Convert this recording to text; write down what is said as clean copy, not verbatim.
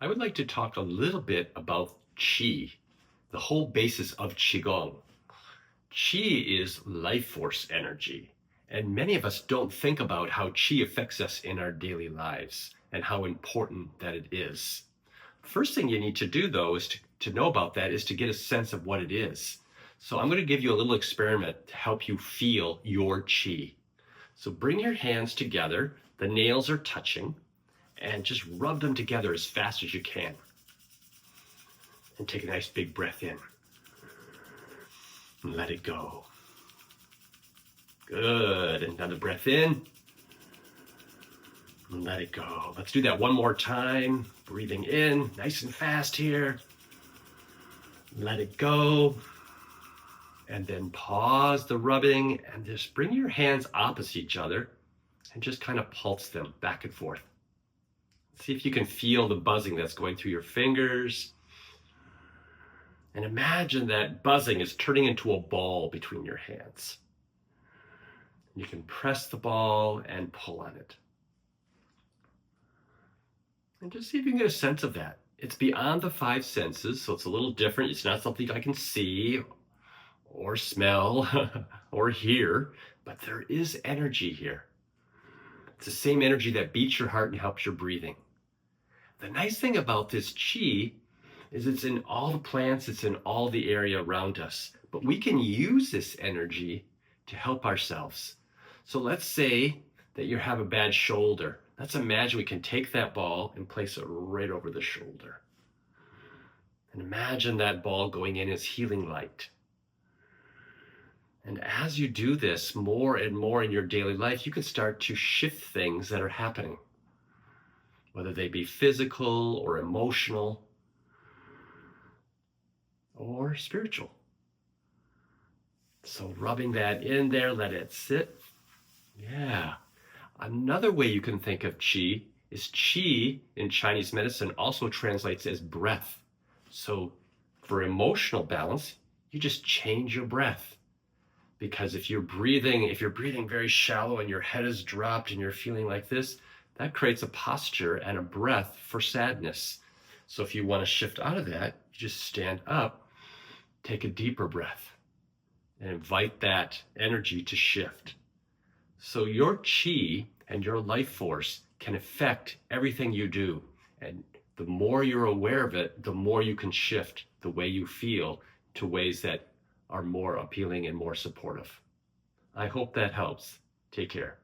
I would like to talk a little bit about Qi, the whole basis of Qigong. Qi is life force energy, and many of us don't think about how Qi affects us in our daily lives and how important that it is. First thing you need to do, though, is to know about that is to get a sense of what it is. So I'm going to give you a little experiment to help you feel your Qi. So bring your hands together, the nails are touching, and just rub them together as fast as you can. And take a nice big breath in. And let it go. Good. Another breath in. And let it go. Let's do that one more time. Breathing in, nice and fast here. Let it go. And then pause the rubbing and just bring your hands opposite each other and just kind of pulse them back and forth. See if you can feel the buzzing that's going through your fingers. And imagine that buzzing is turning into a ball between your hands. You can press the ball and pull on it. And just see if you can get a sense of that. It's beyond the five senses, so it's a little different. It's not something I can see or smell or hear, but there is energy here. It's the same energy that beats your heart and helps your breathing. The nice thing about this Qi is it's in all the plants, it's in all the area around us, but we can use this energy to help ourselves. So let's say that you have a bad shoulder. Let's imagine we can take that ball and place it right over the shoulder. And imagine that ball going in as healing light. And as you do this more and more in your daily life, you can start to shift things that are happening, whether they be physical or emotional or spiritual. So rubbing that in there, let it sit. Yeah. Another way you can think of Qi is Qi in Chinese medicine also translates as breath. So for emotional balance, you just change your breath. Because if you're breathing very shallow and your head is dropped and you're feeling like this, that creates a posture and a breath for sadness. So if you want to shift out of that, you just stand up, take a deeper breath, and invite that energy to shift. So your Qi and your life force can affect everything you do. And the more you're aware of it, the more you can shift the way you feel to ways that are more appealing and more supportive. I hope that helps. Take care.